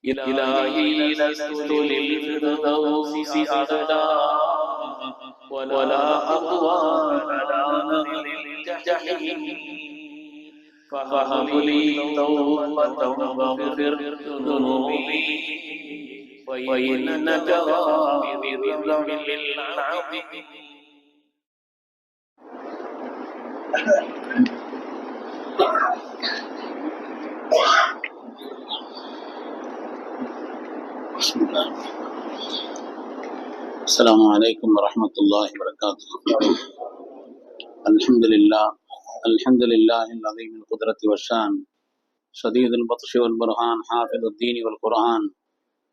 إلهي لست للفردوس أعلى ولا أقوى على نار الجحيم فهب لي توبة واغفر ذنوبي فإنك غافر الذنب العظيم. السلام عليكم ورحمة الله وبركاته. الحمد لله العظيم القدرة والشان شديد البطش والبرهان حافظ الدين والقرآن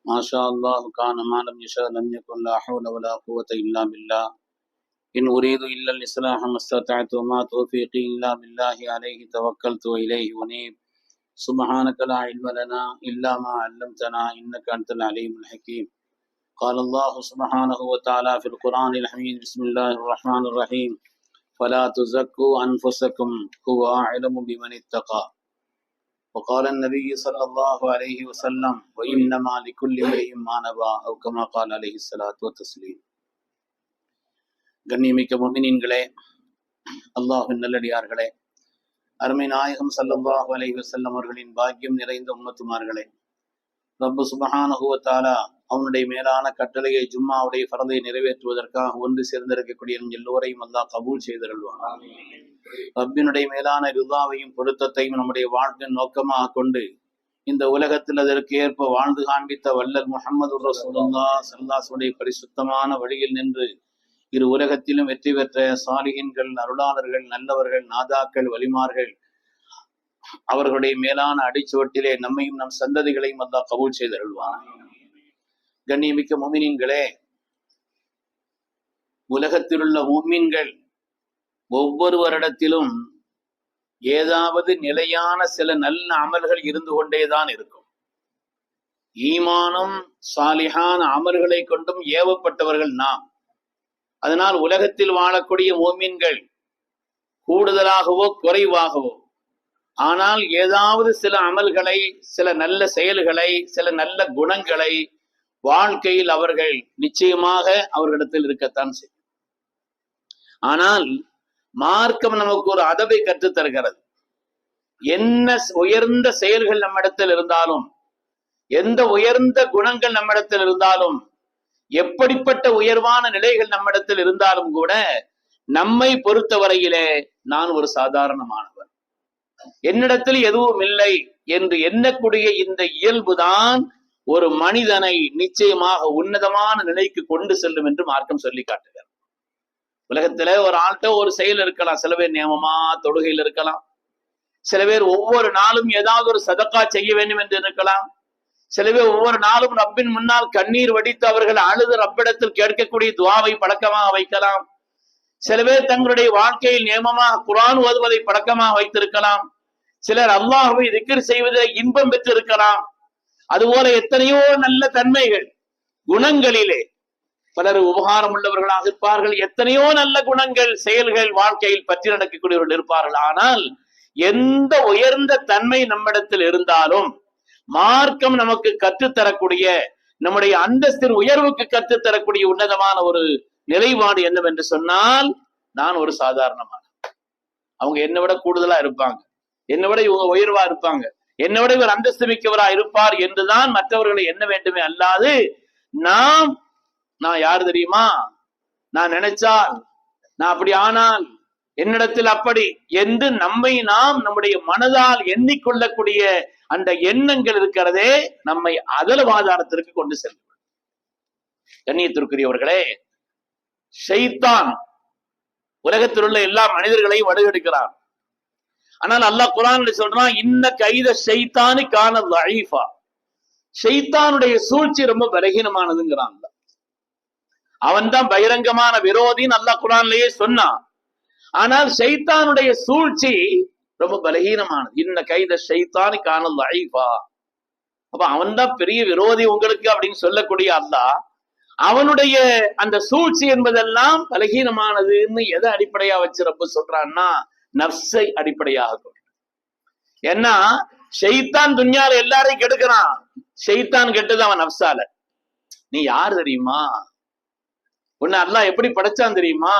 ما شاء الله كان ما لم يشاء لم يكن لا حول ولا قوة إلا بالله إن أريد إلا الإصلاح ما استطعت وما توفيقي إلا بالله عليه توكلت وإليه أنيب سبحانك لا علم لنا إلا ما علمتنا إنك أنت العليم الحكيم. قال الله سبحانه وتعالى في القرآن الحميد بسم الله الرحمن الرحيم فلا تزكوا أنفسكم هو أعلم بمن اتقى. وقال النبي صلى الله عليه وسلم وإنما لكل امرئ ما نوى أو كما قال عليه الصلاة والتسليم. கண்ணியமிக்க முஃமினீன்களே, அல்லாஹ்வின் நல்லடியார்களே, அருமை நாயகம் ஸல்லல்லாஹு அலைஹி வஸல்லம் அவர்களின் பாக்கியம் நிறைந்த உம்மத்துமார்களே, ரப்பு சுப்ஹானஹு வ தஆலா அவனுடைய மேலான கட்டளையை ஜும்மாவுடைய ஃபர்தை நிறைவேற்றுவதற்காக ஒன்று சேர்ந்திருக்கக்கூடிய எல்லோரையும் அல்லாஹ் கபூல் செய்தருள்வான். ரப்பினுடைய மேலான ரிதாவையும் பொருத்தத்தையும் நம்முடைய வாழ்க்கையின் நோக்கமாக கொண்டு இந்த உலகத்தில் அதற்கு ஏற்ப வாழ்ந்து காண்பித்த வல்லல் முஹம்மது ரசூலுல்லாஹ் ஸல்லல்லாஹு அலைஹி பரிசுத்தமான வழியில் நின்று இரு உலகத்திலும் வெற்றி பெற்ற சாலிஹீன்கள், அருளாளர்கள், நல்லவர்கள், நாதாக்கள், வலிமார்கள் அவர்களுடைய மேலான அடிச்சுவட்டிலே நம்மையும் நம் சந்ததிகளையும் அல்லாஹ் கபூல் செய்தருள்வான். கண்ணியமிக்க முஃமினீன்களே, உலகத்தில் உள்ள முஃமின்கள் ஒவ்வொரு வருடத்திலும் ஏதாவது நிலையான சில நல்ல அமல்கள் இருந்து கொண்டேதான் இருக்கும். ஈமானும் சாலிஹான அமல்களை கொண்டும் ஏவப்பட்டவர்கள் நாம். அதனால் உலகத்தில் வாழக்கூடிய முஃமின்கள் கூடுதலாகவோ குறைவாகவோ ஆனால் ஏதாவது சில அமல்களை, சில நல்ல செயல்களை, சில நல்ல குணங்களை வாழ்க்கையில் அவர்கள் நிச்சயமாக அவர்களிடத்தில் இருக்கத்தான் செய்யும். ஆனால் மார்க்கம் நமக்கு ஒரு அதபை கற்றுத் தருகிறது. என்ன உயர்ந்த செயல்கள் நம்மிடத்தில் இருந்தாலும், எந்த உயர்ந்த குணங்கள் நம்மிடத்தில் இருந்தாலும், எப்படிப்பட்ட உயர்வான நிலைகள் நம்மிடத்தில் இருந்தாலும் கூட நம்மை பொறுத்தவரையிலே நான் ஒரு சாதாரணமானவர், என்னிடத்தில் எதுவும் இல்லை என்று எண்ணக்கூடிய இந்த இயல்புதான் ஒரு மனிதனை நிச்சயமாக உன்னதமான நிலைக்கு கொண்டு செல்லும் என்று மார்க்கம் சொல்லி காட்டுகிறார். உலகத்துல ஒரு ஆள்கிட்ட ஒரு செயல் இருக்கலாம். சில பேர் நியமமா தொழுகையில் இருக்கலாம், சில பேர் ஒவ்வொரு நாளும் ஏதாவது ஒரு சதக்கா செய்ய வேண்டும் என்று இருக்கலாம், சில பேர் ஒவ்வொரு நாளும் ரப்பின் முன்னால் கண்ணீர் வடித்து அவர்கள் அழுது ரப்பிடத்தில் கேட்கக்கூடிய துவாவை பழக்கமாக வைக்கலாம், சில பேர் தங்களுடைய வாழ்க்கையில் நியமமாக குர்ஆன் ஓதுவதை பழக்கமாக வைத்திருக்கலாம், சிலர் அல்லாஹ்வை திக்ர் செய்வதில் இன்பம் பெற்று இருக்கலாம். அதுபோல எத்தனையோ நல்ல தன்மைகள், குணங்களிலே பலர் உபகாரம் உள்ளவர்களாக இருப்பார்கள். எத்தனையோ நல்ல குணங்கள், செயல்கள் வாழ்க்கையில் பற்றி நடக்கக்கூடியவர்கள் இருப்பார்கள். ஆனால் எந்த உயர்ந்த தன்மை நம்மிடத்தில் இருந்தாலும் மார்க்கம் நமக்கு கற்றுத்தரக்கூடிய, நம்முடைய அந்தஸ்தின் உயர்வுக்கு கற்றுத்தரக்கூடிய உன்னதமான ஒரு நிலைப்பாடு என்னவென்று சொன்னால், நான் ஒரு சாதாரணமான, அவங்க என்னை விட கூடுதலா இருப்பாங்க, என்னை விட இவங்க உயர்வா இருப்பாங்க, என்னை விட இவர் அந்தஸ்து மிக்கவரா இருப்பார் என்றுதான் மற்றவர்களை எண்ண வேண்டுமே அல்லாது நான் யாரு தெரியுமா, நான் நினைச்சால், நான் அப்படி ஆனால், என்னிடத்தில் அப்படி என்று நம்மை நாம் நம்முடைய மனதால் எண்ணிக்கொள்ளக்கூடிய அந்த எண்ணங்கள் இருக்கிறதே நம்மை அதலவாதாரத்திற்கு கொண்டு செல்லும். கண்ணியத்திற்குரியவர்களே, ஷைத்தான் உலகத்தில் உள்ள எல்லா மனிதர்களையும் வடுகெடுக்கிறான். ஆனால் அல்லாஹ் குர்ஆன்ல சொல்றான், இன்ன கைத ஷைத்தானி கான ضعيفா, ஷைத்தானுடைய சூழ்ச்சி ரொம்ப பலகீனமானதுங்கிறான். அவன் தான் பகிரங்கமான விரோதின்னு அல்லாஹ் குர்ஆன்லயே சொன்னான். ஆனால் ஷைத்தானுடைய சூழ்ச்சி ரொம்ப பலகீனமானது. இன்ன கைத ஷைத்தானி கான ضعيفா, அப்ப அவன் தான் பெரிய விரோதி உங்களுக்கு அப்படின்னு சொல்லக்கூடிய அல்லாஹ், அவனுடைய அந்த சூழ்ச்சி என்பதெல்லாம் பலகீனமானதுன்னு எதை அடிப்படையா வச்சு ரப்பு சொல்றான்னா, நஃப்ஸை அடிப்படையாக கொண்டு. ஏன்னா ஷைத்தான் துன்யால எல்லாரையும் கெடுக்கிறான். ஷைத்தான் கெட்டது அவன் நஃப்ஸால. நீ யார் தெரியுமா? உன்னை அல்லாஹ் எப்படி படைச்சான் தெரியுமா?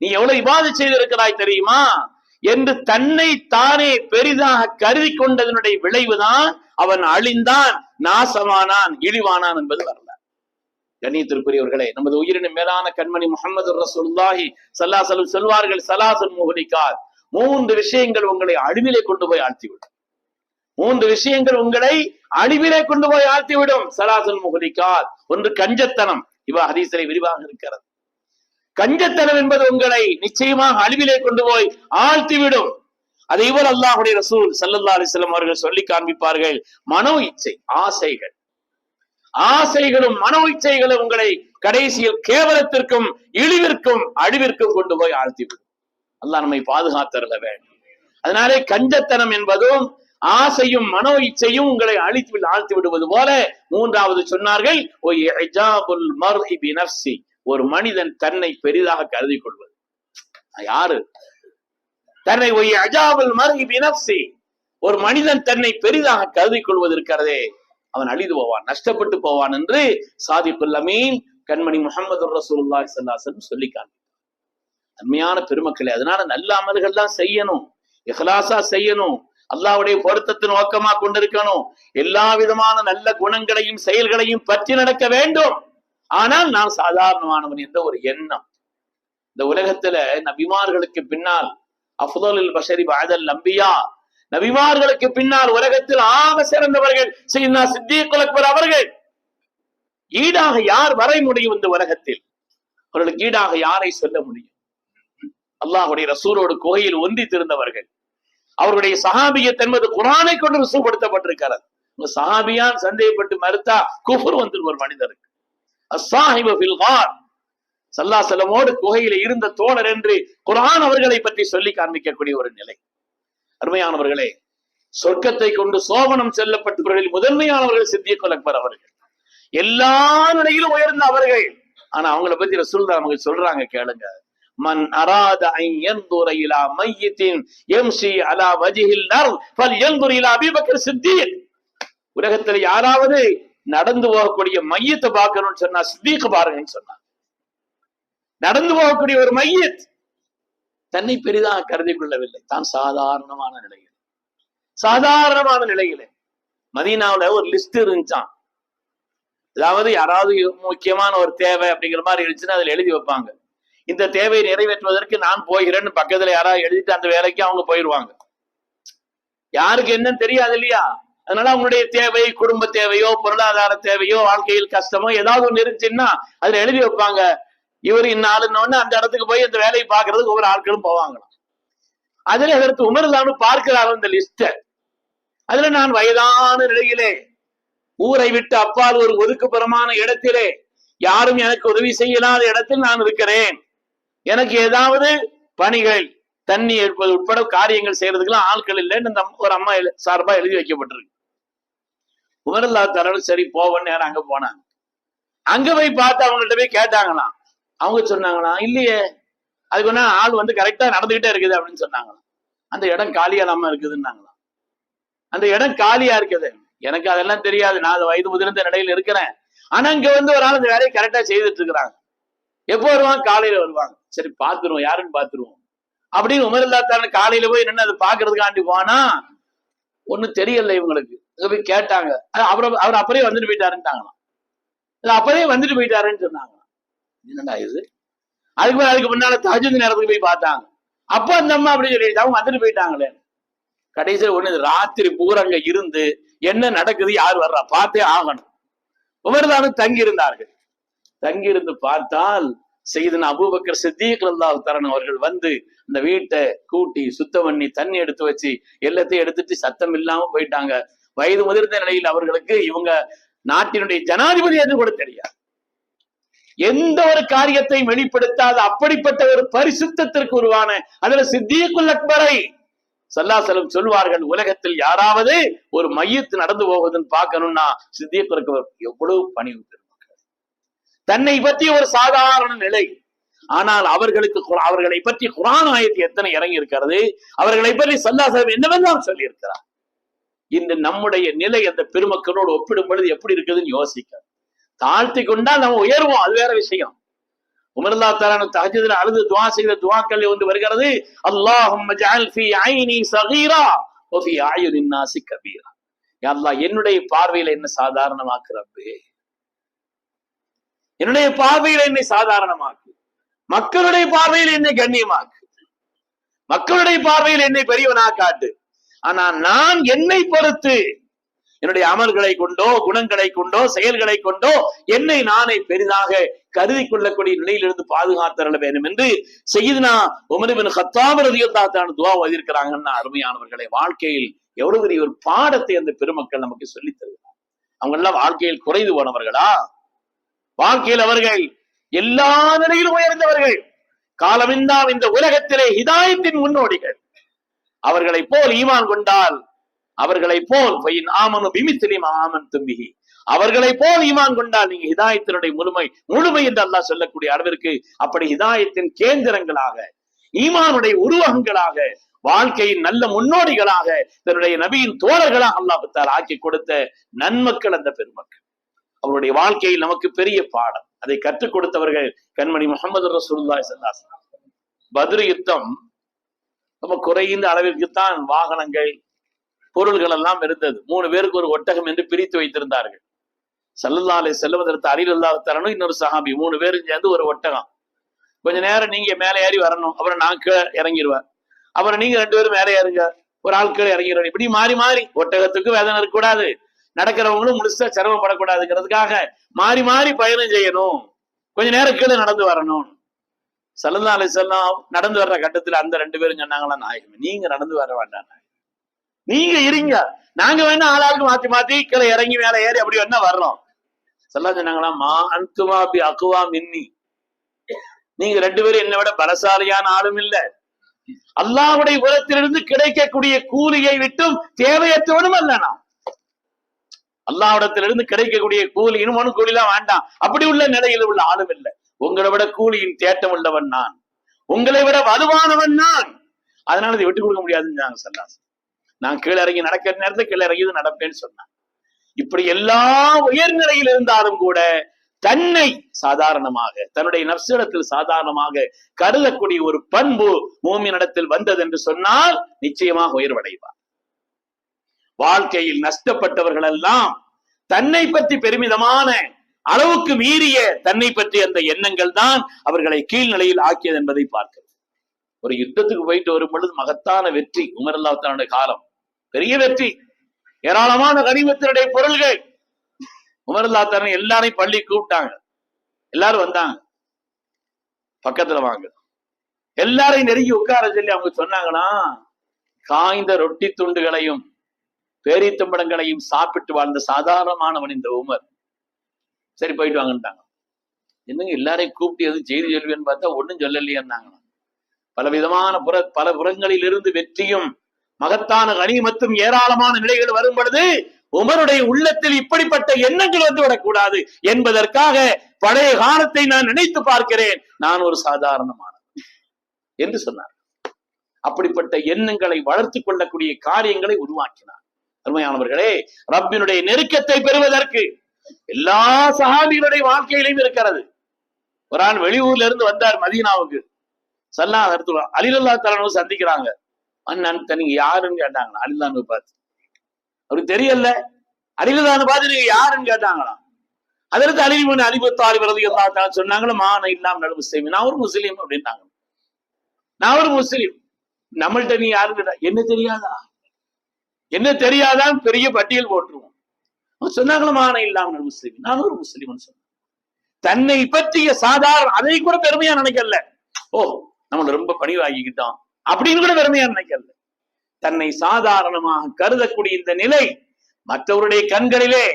நீ எவ்வளவு இபாதத் செய்திருக்கிறாய் தெரியுமா என்று தன்னை தானே பெரிதாக கருதி கொண்டதனுடைய விளைவுதான் அவன் அழிந்தான், நாசமானான், இழிவானான் என்பது வரலாறு. கண்ணியத்திற்குரியவர்களே, நமது உயிரின் மேலான கண்மணி முஹம்மது ரசூலுல்லாஹி ஸல்லல்லாஹு அலைஹி வஸல்லம் சொல்வார்கள், ஸலாசுன் முஹ்லிகாத், 3 விஷயங்கள் உங்களை அழிவிலே கொண்டு போய் ஆழ்த்திவிடும். 3 விஷயங்கள் உங்களை அழிவிலே கொண்டு போய் ஆழ்த்திவிடும். ஸலாசுன் முஹ்லிகாத். ஒன்று கஞ்சத்தனம். இவ ஹதீஸிலே விரிவாக இருக்கிறது. கஞ்சத்தனம் என்பது உங்களை நிச்சயமாக அழிவிலே கொண்டு போய் ஆழ்த்திவிடும். அதை போல் அல்லாஹ்வுடைய ரசூல் ஸல்லல்லாஹு அலைஹி வஸல்லம் அவர்கள் சொல்லி காண்பிப்பார்கள், மனோ இச்சை, ஆசைகள். ஆசைகளும் மனோ இச்சைகளும் உங்களை கடைசியில் கேவலத்திற்கும் இழிவிற்கும் அழிவிற்கும் கொண்டு போய் ஆழ்த்திவிடும். அல்லாஹ் நம்மை பாதுகாத்தருள வேண்டும். அதனாலே கஞ்சத்தனம் என்பதும் ஆசையும் மனோ இச்சையும் உங்களை ஆழ்த்தி விடுவது போல, 3வது சொன்னார்கள், ஒரு மனிதன் தன்னை பெரிதாக கருதி கொள்வது. யாரு? தன்னை ஒரு மனிதன் தன்னை பெரிதாக கருதி கொள்வது இருக்கிறதே, அவன் அழிந்து போவான், நஷ்டப்பட்டு போவான் என்று சாதிக்குல் அமீன் கண்மணி முஹம்மது ரசூலுல்லாஹி ஸல்லல்லாஹு அலைஹி வஸல்லம் சொல்லி காண்பித்தார். அருமையான பெருமக்களே, அதனால நல்ல அமல்கள் தான் செய்யணும், இஹ்லாஸா செய்யணும், அல்லாஹ்வுடைய பொருத்தத்தை நோக்கமா கொண்டிருக்கணும், எல்லா விதமான நல்ல குணங்களையும் செயல்களையும் பற்றி நடக்க வேண்டும். ஆனால் நான் சாதாரணமானவன் என்ற ஒரு எண்ணம். இந்த உலகத்துல நபிமார்களுக்கு பின்னால் அஃதலுல் பஷரி பஅதல் அன்பியா, நபிமார்களுக்கு பின்னால் உலகத்தில் ஆக சிறந்தவர்கள் சையதுனா சித்தீக்குல் அக்பர் அவர்கள். ஈடாக யார் வர முடியும் இந்த உலகத்தில்? அவர்களுக்கு ஈடாக யாரை சொல்ல முடியும்? அல்லாஹ்வுடைய ரசூலோடு குகையில் ஒன்றித்திருந்தவர்கள். அவருடைய சஹாபியத் என்பது குர்ஆனை கொண்டு ருசுப்படுத்தப்பட்டிருக்கிறது. சஹாபியான் சந்தேகப்பட்டு மறுத்தா குஃப்ர் வந்துரும் ஒரு மனிதருக்கு. அஸ்ஸாஹிபு ஃபில் கார், ஸல்லல்லாஹு அலைஹி வஸல்லமோடு குகையில இருந்த தோழர் என்று குர்ஆன் அவர்களை பற்றி சொல்லி காண்பிக்கக்கூடிய ஒரு நிலை. அருமையானவர்களே, சொர்க்கத்தை கொண்டு சோபனம் செல்லப்பட்டவர்களில் முதன்மையானவர்கள் சித்திக்குல் அக்பர் அவர்கள். எல்லா நிலையிலும் உயர்ந்த அவர்கள். ஆனா அவங்களை பத்தி ரசூலுல்லாஹ் நமக்கு சொல்றாங்க, கேளுங்க. மன் அராத அன் யன்துர இலா மையித்தின் யம்ஷி அலா வஜ்ஹில் அர்த் ஃபல்யன்துர் இலா அபீ பக்கர் சித்தீக். உலகத்துல யாராவது நடந்து போகக்கூடிய மையத்தை பார்க்கணும்னு சொன்னா சித்தீக் பாருங்கன்னு சொன்னாங்க. நடந்து போகக்கூடிய ஒரு மையத் தன்னை பெரிதாக கருதி கொள்ளவில்லை, தான் சாதாரணமான நிலையில மதீனாவுல ஒரு லிஸ்ட் இருந்துச்சான். அதாவது யாராவது முக்கியமான ஒரு தேவை அப்படிங்கிற மாதிரி இருந்துச்சுன்னா அதுல எழுதி வைப்பாங்க, இந்த தேவையை நிறைவேற்றுவதற்கு நான் போகிறேன்னு பக்கத்துல யாராவது எழுதிட்டு அந்த வேலைக்கு அவங்க போயிடுவாங்க. யாருக்கு என்னன்னு தெரியாது இல்லையா? அதனால அவங்களுடைய தேவை, குடும்ப தேவையோ பொருளாதார தேவையோ வாழ்க்கையில் கஷ்டமோ ஏதாவது ஒண்ணு இருந்துச்சுன்னா அதுல எழுதி வைப்பாங்க, இவர் இன்னாலுன்னு அந்த இடத்துக்கு போய் அந்த வேலையை பார்க்கறதுக்கு ஒவ்வொரு ஆட்களும் போவாங்களாம். அதுல அதற்கு உமர்லான்னு பார்க்கிறாரு அந்த லிஸ்ட. அதுல நான் வயதான நிலையிலே ஊரை விட்டு அப்பால் ஒரு ஒதுக்குப்புறமான இடத்திலே யாரும் எனக்கு உதவி செய்யலாத இடத்தில் நான் இருக்கிறேன். எனக்கு ஏதாவது பணிகள், தண்ணி எடுப்பது உட்பட காரியங்கள் செய்யறதுக்கெல்லாம் ஆட்கள் இல்லைன்னு ஒரு அம்மா சார்பா எழுதி வைக்கப்பட்டிருக்கு. உமர்லா தரணும், சரி போவன்னு நேரம் அங்க போனாங்க. அங்க போய் பார்த்து அவங்கள்ட்ட போய் கேட்டாங்களாம். அவங்க சொன்னாங்களாம், இல்லையே அதுக்கு ஒன்னா ஆள் வந்து கரெக்டா நடந்துகிட்டே இருக்குது அப்படின்னு சொன்னாங்களாம். அந்த இடம் காலியா இல்லாம இருக்குதுன்னாங்களாம். அந்த இடம் காலியா இருக்குது. எனக்கு அதெல்லாம் தெரியாது, நான் வயது முதிர்ந்த நிலையில இருக்கிறேன். ஆனா இங்க வந்து ஒரு ஆள் இந்த வேலையை கரெக்டா செய்துட்டு இருக்கிறாங்க. எப்போ வருவாங்க? காலையில வருவாங்க. சரி பாத்துருவோம், யாருன்னு பாத்துருவோம் அப்படின்னு உமர்லா தரணும் காலையில போய் நின்று அதை பாக்குறதுக்காண்டி போனா ஒண்ணும் தெரியல இவங்களுக்கு. போய் கேட்டாங்க, அவர் அப்படியே வந்துட்டு போயிட்டாருன்ட்டாங்களாம். அப்படியே வந்துட்டு போயிட்டாருன்னு சொன்னாங்க. என்னடா இது? அதுக்கு முன்னால தஹஜ்ஜுத் நேரத்துக்கு போய் பார்த்தாங்க. அப்ப அந்த அம்மா அப்படி சொல்லிட்டு அவங்க வந்துட்டு போயிட்டாங்களே. கடைசியில் ஒண்ணு ராத்திரி பூரா அங்க இருந்து என்ன நடக்குது, யார் வர்றா பார்த்தே ஆகணும். உமர்தானும் தங்கி இருந்தார்கள். தங்கி இருந்து பார்த்தால் சையதுனா அபூபக்கர் சித்தீக் ரலியல்லாஹு தஆலா அவர்கள் வந்து இந்த வீட்டை கூட்டி சுத்தம் பண்ணி தண்ணி எடுத்து வச்சு எல்லாத்தையும் எடுத்துட்டு சத்தம் இல்லாம போயிட்டாங்க. வயது முதிர்ந்த நிலையில் அவர்களுக்கு இவங்க நாட்டினுடைய ஜனாதிபதி என்று கூட தெரியாது. எந்த ஒரு காரியத்தை வெளிப்படுத்தாத அப்படிப்பட்ட ஒரு பரிசுத்தத்திற்கு உருவான அதுல சித்தீக்குல் அக்பரை ஸல்லல்லாஹு அலைஹி வஸல்லம் சொல்வார்கள், உலகத்தில் யாராவது ஒரு மையத்து நடந்து போவதுன்னு பார்க்கணும்னா சித்தீக்குல் அக்பர் எவ்வளவு பணிவு பெருமக்கள். தன்னை பற்றி ஒரு சாதாரண நிலை, ஆனால் அவர்களை பற்றி குர்ஆன் ஆயத்து எத்தனை இறங்கி இருக்கிறது, அவர்களை பற்றி ஸல்லல்லாஹு அலைஹி வஸல்லம் என்னவெல்லாம் சொல்லி இருக்கிறார். இந்த நம்முடைய நிலை அந்த பெருமக்களோடு ஒப்பிடும் பொழுது எப்படி இருக்குதுன்னு யோசிக்க. தாழ்த்தி கொண்டா நம்ம உயர்வோம், அது வேற விஷயம். உமர்லா தஆலா தஹஜ்ஜுதுல அழுது துஆ செய்த துஆக்கள் ஒன்று வருகிறது, அல்லாஹும்ம ஜஅல் ஃபீ ஐனி ஸகீரா வ ஃபீ அயுனின் நாஸி கபீரா. யா அல்லாஹ், என்னுடைய பார்வையில என்ன சாதாரணமாக்கு ரப்பே, என்னுடைய பார்வையில என்னை சாதாரணமாக்கு, மக்களுடைய பார்வையில் என்னை கண்ணியமாக்கு, மக்களுடைய பார்வையில் என்னை பெரியவனா காட்டு. ஆனா நான் என்னை பொறுத்து என்னுடைய அமல்களை கொண்டோ குணங்களை கொண்டோ செயல்களை கொண்டோ என்னை நானே பெரிதாக கருதி கொள்ளக்கூடிய நிலையிலிருந்து பாதுகாத்தரல வேண்டும் என்று சய்யிதுனா உமர் இப்னு கத்தாப் ரலியல்லாஹு தஆலா துஆ ஓதியிருக்கிறாங்கன்னா, அருமையானவர்களை, வாழ்க்கையில் எவ்வளவு பெரிய ஒரு பாடத்தை அந்த பெருமக்கள் நமக்கு சொல்லித் தருகிறார். அவங்க எல்லாம் வாழ்க்கையில் குறைந்து போனவர்களா? வாழ்க்கையில் அவர்கள் எல்லா நிலையிலும் உயர்ந்தவர்கள். காலமெல்லாம் இந்த உலகத்திலே ஹிதாயத்தின் முன்னோடிகள். அவர்களை போல் ஈமான் கொண்டால், அவர்களை போல் அவர்களை போல் ஈமான் கொண்டால் நீங்க ஹிதாயத்தினுடைய முழுமை என்று அல்லாஹ் சொல்லக்கூடிய அளவிற்கு அப்படி ஹிதாயத்தின் கேந்திரங்களாக, ஈமானுடைய உருவகங்களாக, வாழ்க்கையின் நல்ல முன்னோடிகளாக, தன்னுடைய நபியின் தோழர்களாக அல்லாஹ் தஆலா ஆக்கி கொடுத்த நன்மக்கள் அந்த பெருமக்கள். அவருடைய வாழ்க்கையில் நமக்கு பெரிய பாடம். அதை கற்றுக் கொடுத்தவர்கள் கண்மணி முஹம்மது ரசூலுல்லாஹி ஸல்லல்லாஹு அலைஹி வஸல்லம். பத்ர் யுத்தம் ரொம்ப குறைந்த அளவிற்குத்தான் வாகனங்கள் பொருள்கள் எல்லாம் இருந்தது. 3 பேருக்கு ஒரு ஒட்டகம் என்று பிரித்து வைத்திருந்தார்கள். ஸல்லல்லாஹு அலைஹி வஸல்லம் அலி ரலியல்லாஹு தஆலா இன்னொரு சஹாபி 3 பேரும் சேர்ந்து ஒரு ஒட்டகம். கொஞ்ச நேரம் நீங்க மேலே ஏறி வரணும், அப்புறம் நான் கீழே இறங்கிடுவேன், அப்புறம் நீங்க 2 பேரும் மேலே ஏறுங்க, ஒரு ஆள் கீழே இறங்கிடுவேன். இப்படி மாறி மாறி, ஒட்டகத்துக்கு வேதனை இருக்கக்கூடாது, நடக்கிறவங்களும் முழுசா சிரமப்படக்கூடாதுங்கிறதுக்காக மாறி மாறி பயணம் செய்யணும், கொஞ்ச நேரம் கீழே நடந்து வரணும். ஸல்லல்லாஹு அலைஹி வஸல்லம் நடந்து வர்ற கட்டத்துல அந்த 2 பேரும் சொன்னாங்களா, நாயகமே நீங்க நடந்து வர வேண்டாம், நீங்க இருங்க, நாங்க வேணா ஆளாளுக்கு மாத்தி மாத்தி கீழே இறங்கி மேல ஏறி அப்படி வேணா வர்றோம். ஸல்லல்லாஹு சொன்னாங்களா, மா அன்துமா பி அக்வா மின்னி, நீங்க 2 பேரும் என்னை விட பலசாலியான ஆளும் இல்ல, அல்லாஹ்வுடைய புறத்திலிருந்து கிடைக்கக்கூடிய கூலியை விட்டும் தேவையற்றவனும் அல்ல. நான் அல்லாஹ்விடத்திலிருந்து கிடைக்கக்கூடிய கூலி இன்னும் கூலிலாம் வேண்டாம், அப்படி உள்ள நிலையில் உள்ள ஆளும் இல்லை. உங்களை விட கூலியின் தேட்டம் உள்ளவன் நான், உங்களை விட வலுவானவன் நான், அதனால இதை விட்டுக் கொடுக்க முடியாதுன்னு சொன்னாங்க. நான் கீழே இறங்கி நடக்கிற நேரத்தில் கீழே இறங்கி நடப்பேன்னு சொன்னான். இப்படி எல்லா உயர்நிலையில் இருந்தாலும் கூட தன்னை சாதாரணமாக, தன்னுடைய நப்சிடத்தில் சாதாரணமாக கருதக்கூடிய ஒரு பண்பு மூமினிடத்தில் வந்தது என்று சொன்னால் நிச்சயமாக உயர்வடைவார். வாழ்க்கையில் நஷ்டப்பட்டவர்கள் எல்லாம் தன்னை பற்றி பெருமிதமான அளவுக்கு மீறிய தன்னை பற்றி அந்த எண்ணங்கள் தான் அவர்களை கீழ்நிலையில் ஆக்கியது என்பதை பார்க்கிறது. ஒரு யுத்தத்துக்கு போயிட்டு வரும் பொழுது மகத்தான வெற்றி, உமர் ரலியல்லாஹு தஆலா காலம் பெரிய வெற்றி, ஏராளமான கனிமத்தினுடைய பொருள்கள். உமர் ரலியல்லாஹு தஆலா எல்லாரையும் பள்ளி கூப்பிட்டாங்க, எல்லாரும் வந்தாங்க, பக்கத்துல வாங்க, எல்லாரையும் நெருங்கி உட்கார சொல்லி அவங்க சொன்னாங்கன்னா, காய்ந்த ரொட்டி துண்டுகளையும் பேரித்தம்படங்களையும் சாப்பிட்டு வாழ்ந்த சாதாரணமானவன் இந்த உமர், சரி போயிட்டு வாங்கட்டாங்க. என்னங்க எல்லாரையும் கூப்பிட்டு எதுவும் செய்தி சொல்வேன்னு பார்த்தா ஒன்னும் சொல்லலையாங்க. பலவிதமான பல புறங்களில் இருந்து வெற்றியும் மகத்தான கனிமத்தும் ஏராளமான நிலைகள் வரும் பொழுது உமருடைய உள்ளத்தில் இப்படிப்பட்ட எண்ணங்கள் வந்து விடக்கூடாது என்பதற்காக பழைய காலத்தை நான் நினைத்து பார்க்கிறேன், நான் ஒரு சாதாரணமானவன் என்று சொன்னார். அப்படிப்பட்ட எண்ணங்களை வளர்த்துக் கொள்ளக்கூடிய காரியங்களை உருவாக்கினார். அருமையானவர்களே, ரப்பினுடைய நெருக்கத்தை பெறுவதற்கு எல்லா சஹாபிகளுடைய வாழ்க்கையிலும் இருக்கிறது. ஒரு ஆள் வெளியூர்ல இருந்து வந்தார் மதீனாவுக்கு, அலி ரலியல்லாஹு தஆலா சந்திக்கிறாங்க. அண்ணன் நீங்க யாருன்னு கேட்டாங்களா, அலிலான்னு பார்த்து அவருக்கு தெரியல, அலிலான்னு பார்த்து நீங்க யாருன்னு கேட்டாங்களாம். அதற்கு அலி இப்னு அபீ தாலிப் ரலியல்லாஹு தஆலா சொன்னாங்களா, மான இல்லாம் நல் முஸ்லிம், நான் ஒரு முஸ்லிம் அப்படின்னாங்க. நான் ஒரு முஸ்லிம், நம்மள்ட்ட நீ யாருன்னு என்ன தெரியாதா, என்ன தெரியாதான் பெரிய பட்டியல் போட்டுருவோம். சொன்னாங்களா, மான இல்லாம் நல் முஸ்லிம், நான் ஒரு முஸ்லிம் சொன்ன. தன்னை பற்றிய சாதாரண அதை கூட பெருமையா நினைக்கல, ஓ நம்மள ரொம்ப பணிவாகிக்கிட்டோம் அப்படின்னு கூட பெருமையா நினைக்கல. தன்னை சாதாரணமாக கருதக்கூடிய இந்த நிலை மற்றவருடைய கண்களிலே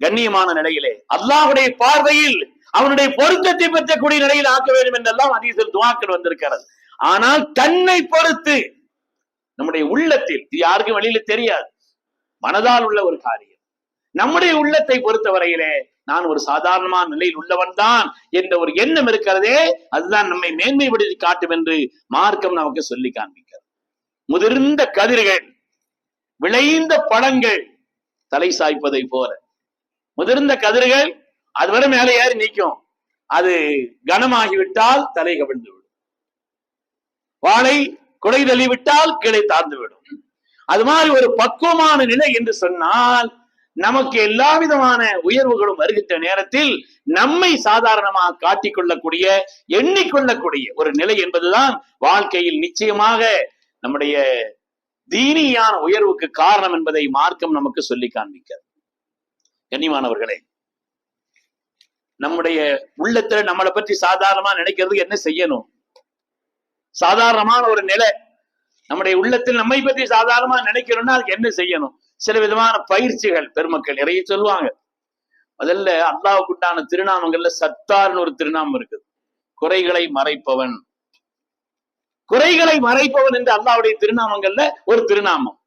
கண்ணியமான நிலையிலே அல்லாஹ்வுடைய பார்வையில் அவனுடைய பொருத்தத்தை பெற்றக்கூடிய நிலையில் ஆக்க வேண்டும் என்றெல்லாம் ஹதீஸில் துஆக்கள் வந்திருக்கிறது. ஆனால் தன்னை பொறுத்து நம்முடைய உள்ளத்தில், இது யாருக்கும் வெளியில தெரியாது, மனதால் உள்ள ஒரு காரியம். நம்முடைய உள்ளத்தை பொறுத்தவரையிலே நான் ஒரு சாதாரணமான நிலையில் உள்ளவன் தான் என்ற ஒரு எண்ணம் இருக்கிறதே, அதுதான் நம்மை மேன்மைப்படுத்தி காட்டும் என்று மார்க்கம் நமக்கு சொல்லி காண்பிக்கிறது. முதிர்ந்த கதிர்கள் விளைந்த பழங்கள் தலை சாய்ப்பதை போல. முதிர்ந்த கதிர்கள் அதுவரை மேலே ஏறி நிற்கும், அது கனமாகிவிட்டால் தலை கவிழ்ந்து விடும். வாழை குடை தள்ளிவிட்டால் கீழே தாழ்ந்து விடும். அது மாதிரி ஒரு பக்குவமான நிலை என்று சொன்னால் நமக்கு எல்லா விதமான உயர்வுகளும் வருகின்ற நேரத்தில் நம்மை சாதாரணமாக காட்டிக்கொள்ளக்கூடிய எண்ணிக்கொள்ளக்கூடிய ஒரு நிலை என்பதுதான் வாழ்க்கையில் நிச்சயமாக நம்முடைய தீனியான உயர்வுக்கு காரணம் என்பதை மார்க்கம் நமக்கு சொல்லி காண்பிக்கிறது. கண்ணியமானவர்களே, நம்முடைய உள்ளத்துல நம்மளை பற்றி சாதாரணமா நினைக்கிறதுக்கு என்ன செய்யணும்? சாதாரணமான ஒரு நிலை நம்முடைய உள்ளத்தில் நம்மை பற்றி சாதாரணமா நினைக்கிறோம்னா அதுக்கு என்ன செய்யணும்? சில விதமான பயிற்சிகள் பெருமக்கள் நிறைய சொல்லுவாங்க. முதல்ல அல்லாஹ்வுக்குண்டான திருநாமங்கள்ல சத்தார்னு ஒரு திருநாமம் இருக்குது. குறைகளை மறைப்பவன். குறைகளை மறைப்பவன் என்று அல்லாஹ்வுடைய திருநாமங்கள்ல ஒரு திருநாமம்.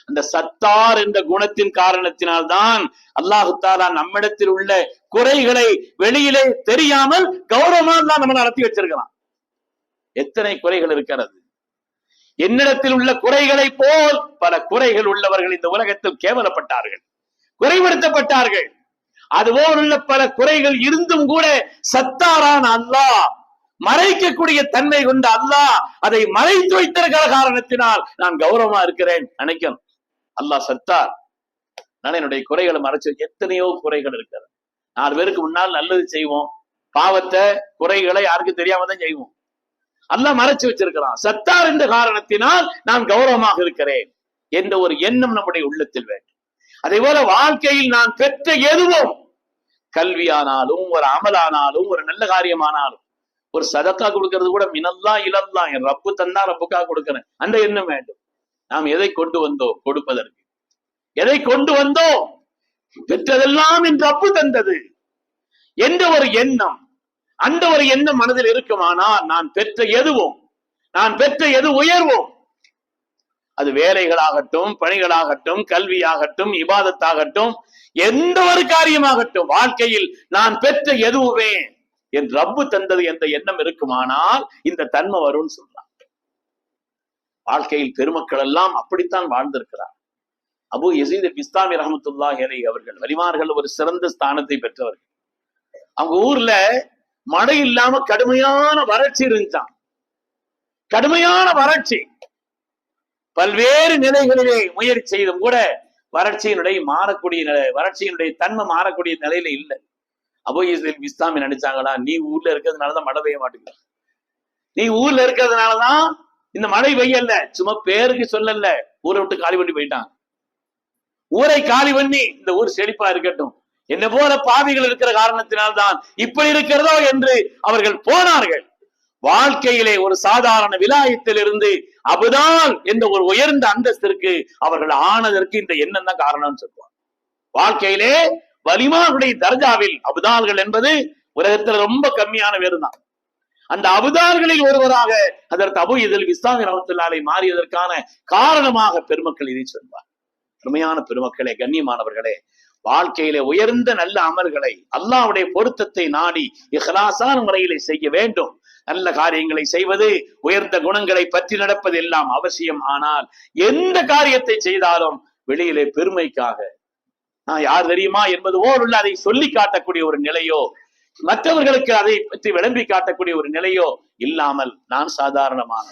அந்த சத்தார் என்ற குணத்தின் காரணத்தினால்தான் அல்லாஹு தஆலா நம்மிடத்தில் உள்ள குறைகளை வெளியிலே தெரியாமல் கௌரவமா தான் நம்ம நடத்தி வச்சிருக்கலாம். எத்தனை குறைகள் இருக்கிறது! என்னிடத்தில் உள்ள குறைகளை போல் பல குறைகள் உள்ளவர்கள் இந்த உலகத்தில் கேவலப்பட்டார்கள், குறைபடுத்தப்பட்டார்கள். அதுபோல் உள்ள பல குறைகள் இருந்தும் கூட சத்தாரான அல்லாஹ், மறைக்கக்கூடிய தன்மை கொண்ட அல்லாஹ் அதை மறைத்து வைத்திருக்கிற காரணத்தினால் நான் கௌரவமா இருக்கிறேன் நினைக்கணும். அல்லாஹ் சத்தார், நான் என்னுடைய குறைகளை மறைச்சு. எத்தனையோ குறைகள் இருக்கிறது. 4 பேருக்கு முன்னால் நல்லது செய்வோம், பாவத்தை குறைகளை யாருக்கு தெரியாம தான் செய்வோம். அல்லாஹ் மறைச்சு வச்சிருக்கிறான். சத்தார் என்ற காரணத்தினால் நான் கௌரவமாக இருக்கிறேன் என்ற ஒரு எண்ணம் நம்முடைய உள்ளத்தில் வேண்டும். அதே போல வாழ்க்கையில் நான் பெற்ற எதுவும், கல்வியானாலும் ஒரு அமலானாலும் ஒரு நல்ல காரியமானாலும், ஒரு சதக்கா கொடுக்கிறது கூட மினல்லா இலல்லா, என் ரப்பு தந்தா ரப்புக்காக கொடுக்கிறேன் அந்த எண்ணம் வேண்டும். நாம் எதை கொண்டு வந்தோம் கொடுப்பதற்கு? எதை கொண்டு வந்தோம்? பெற்றதெல்லாம் என் ரப்பு தந்தது என்ற ஒரு எண்ணம், அந்த ஒரு எண்ணம் மனதில் இருக்குமானால் நான் பெற்ற எதுவும், நான் பெற்ற எது உயர்வோம், அது வேலைகளாகட்டும், பணிகளாகட்டும், கல்வியாகட்டும், இபாதத்தாகட்டும், எந்த ஒரு காரியமாகட்டும், வாழ்க்கையில் நான் பெற்ற எதுவுமே என் ரப்பு தந்தது என்ற எண்ணம் இருக்குமானால் இந்த தன்மை வரும்னு சொல்றாங்க. வாழ்க்கையில் பெருமக்கள் எல்லாம் அப்படித்தான் வாழ்ந்திருக்கிறார். அபு யஸீத் பிஸ்தாமி ரஹ்மத்துல்லாஹி அலைஹி அவர்கள் வலிமார்கள் ஒரு சிறந்த ஸ்தானத்தை பெற்றவர்கள். அவங்க ஊர்ல மழை இல்லாம கடுமையான வறட்சி இருந்துச்சான். கடுமையான வறட்சி. பல்வேறு நிலைகளிலே முயற்சி செய்தும் கூட வறட்சியினுடைய வறட்சியினுடைய தன்மை மாறக்கூடிய நிலையில இல்லை. அபு யஸீத் பிஸ்தாமி நினைச்சாங்களா, நீ ஊர்ல இருக்கிறதுனாலதான் மழை பெய்ய மாட்டேங்குது, நீ ஊர்ல இருக்கிறதுனாலதான் இந்த மழை பெய்யல, சும்மா பேருக்கு சொல்லல, ஊரை விட்டு காலி பண்ணி போயிட்டாங்க. ஊரை காலி பண்ணி இந்த ஊர் செழிப்பா இருக்கட்டும், என்ன போல பாவிகள் இருக்கிற காரணத்தினால்தான் இப்படி இருக்கிறதோ என்று அவர்கள் போனார்கள். வாழ்க்கையிலே ஒரு சாதாரண விலாயத்திலிருந்து அபுதால் என்ற ஒரு உயர்ந்த அந்தஸ்திற்கு அவர்கள் ஆனதற்கு இந்த எண்ணம் தான் காரணம் சொல்லுவாங்க. வாழ்க்கையிலே வலிமாவுடைய தர்ஜாவில் அபுதால்கள் என்பது உலகத்துல ரொம்ப கம்மியான பேரு தான். அந்த அபுதால்களில் ஒருவராக அதற்கு அபு யஸீத் பிஸ்தாமி ரஹ்மத்துல்லாஹி மாறியதற்கான காரணமாக பெருமக்கள் இதை சொல்வார். அருமையான பெருமக்களே, கண்ணியமானவர்களே, வாழ்க்கையிலே உயர்ந்த நல்ல அமல்களை அல்லாஹ்வுடைய பொருத்தத்தை நாடி இஹ்லாஸான முறையிலே செய்ய வேண்டும். நல்ல காரியங்களை செய்வது, உயர்ந்த குணங்களை பற்றி நடப்பது எல்லாம் அவசியம். ஆனால் எந்த காரியத்தை செய்தாலும் வெளியிலே பெருமைக்காக நான் யார் தெரியுமா என்பது போல் உள்ள அதை சொல்லி காட்டக்கூடிய ஒரு நிலையோ, மற்றவர்களுக்கு அதை பற்றி விளம்பி காட்டக்கூடிய ஒரு நிலையோ இல்லாமல் நான் சாதாரணமாக,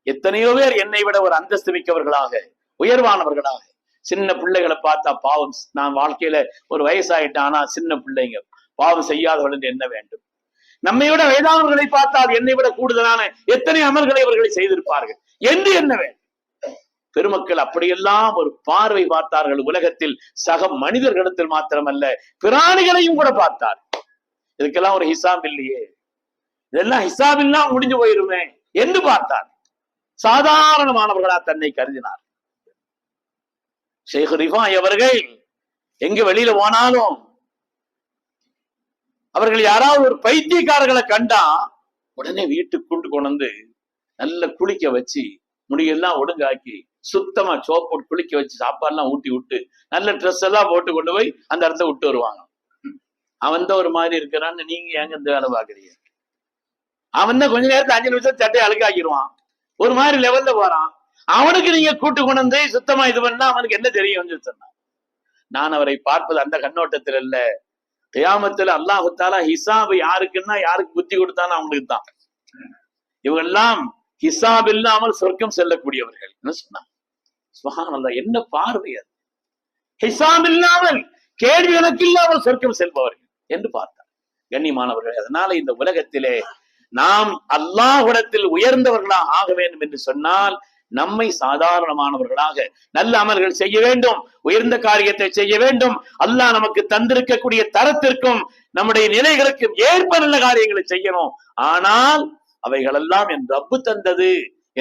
எத்தனையோ பேர் என்னை விட ஒரு அந்தஸ்து மிக்கவர்களாக உயர்வானவர்களாக, சின்ன பிள்ளைகளை பார்த்தா பாவம், நான் வாழ்க்கையில ஒரு வயசாயிட்டானா சின்ன பிள்ளைங்க பாவம் செய்யாதவர்கள் என்று என்ன வேண்டும். நம்மை விட வயதானவர்களை பார்த்தால் என்னை விட கூடுதலான எத்தனை அமல்களை அவர்களை செய்திருப்பார்கள் என்று என்ன வேண்டும். பெருமக்கள் அப்படியெல்லாம் ஒரு பார்வை பார்த்தார்கள். உலகத்தில் சக மனிதர்களிடத்தில் மாத்திரமல்ல, பிராணிகளையும் கூட பார்த்தார். இதுக்கெல்லாம் ஒரு ஹிசாப் இல்லையே, இதெல்லாம் ஹிசாப் இல்லாம முடிஞ்சு போயிருமே என்று பார்த்தார். சாதாரணமானவர்களா தன்னை கருதினார். ஷேக் ரிஃபாய் அவர்கள் எங்க வெளியில போனாலும் அவர்கள் யாராவது ஒரு பைத்தியக்காரர்களை கண்டா உடனே வீட்டுக்கு கொண்டு வந்து நல்ல குளிக்க வச்சு, முடியெல்லாம் ஒடுங்காக்கி, சுத்தமா சோப்பு போட்டு குளிக்க வச்சு, சாப்பாடுலாம் ஊட்டி விட்டு, நல்ல ட்ரெஸ் எல்லாம் போட்டு கொண்டு போய் அந்த இடத்த விட்டு வருவாங்க. அவன் தான் ஒரு மாதிரி இருக்கிறான்னு நீங்க ஏங்க இந்த வேலை பாக்குறீங்க? அவன் தான் கொஞ்ச நேரத்துல 5 நிமிஷம் சட்டையை அழுக்காக்கிடுவான், ஒரு மாதிரி லெவல்ல போறான். அவனுக்கு நீங்க கூட்டு கொண்டு வந்து சுத்தமா இது பண்ணா அவனுக்கு என்ன தெரியும் சொன்னான். நான் அவரை பார்ப்பது அந்த கண்ணோட்டத்தில் இல்ல. கியாமத்துல அல்லாஹு தஆலா ஹிசாப் யாருக்குன்னா யாருக்கு புத்தி கொடுத்தானோ அவங்களுக்கு தான். இவங்கெல்லாம் ஹிசாப் இல்லாமல் சொர்க்கம் செல்லக்கூடியவர்கள் என்ன சொன்னாங்க. சுப்ஹானல்லாஹ், என்ன பார்வை அது! ஹிசாப் இல்லாமல், கேள்வி கணக்கு இல்லாமல் சொர்க்கம் செல்பவர்கள் என்று பார்த்தார். கண்ணியமானவர்கள், அதனால இந்த உலகத்திலே நாம் அல்லாஹ்விடத்தில் உயர்ந்தவர்களாக ஆக வேண்டும் என்று சொன்னால் நம்மை சாதாரணமானவர்களாக நல்ல அமல்கள் செய்ய வேண்டும், உயர்ந்த காரியத்தை செய்ய வேண்டும். அல்லாஹ் நமக்கு தந்திருக்கக்கூடிய தரத்திற்கும் நம்முடைய நிலைகளுக்கும் ஏற்ப நல்ல காரியங்களை செய்யணும். ஆனால் அவைகளெல்லாம் என் ரப்பு தந்தது,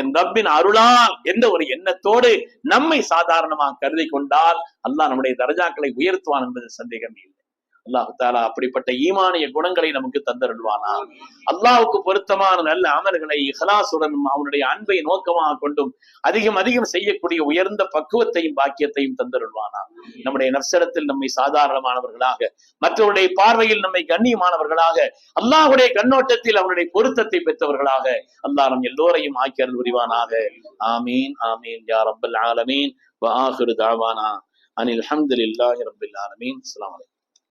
என் ரப்பின் அருளால் என்ற ஒரு எண்ணத்தோடு நம்மை சாதாரணமாக கருதி கொண்டால் அல்லாஹ் நம்முடைய தரஜாக்களை உயர்த்துவான் என்பது சந்தேகம் இல்லை. அல்லாஹ் தஆலா அப்படிப்பட்ட ஈமானிய குணங்களை நமக்கு தந்தருள்வானா. அல்லாஹ்வுக்கு பொருத்தமான நல்ல அமல்களை இஹ்லாசுடன் அவனுடைய அன்பை நோக்கமாக கொண்டும் அதிகம் அதிகம் செய்யக்கூடிய உயர்ந்த பக்குவத்தையும் பாக்கியத்தையும் தந்தருள்வானா. நம்முடைய நஃப்ஸிடத்தில் நம்மை சாதாரணமானவர்களாக, மற்றவருடைய பார்வையில் நம்மை கண்ணியமானவர்களாக, அல்லாஹ்வுடைய கண்ணோட்டத்தில் அவனுடைய பொருத்தத்தை பெற்றவர்களாக அல்லாஹ் நம் எல்லோரையும் ஆக்கி அருள் புரிவானாக. ஆமீன் ஆமீன் யா ரப்பல் ஆலமீன். வ ஆகிரு தஅவானா அனில் ஹம்துலில்லாஹி ரப்பில் ஆலமீன். அஸ்ஸலாமு அலைக்கும்.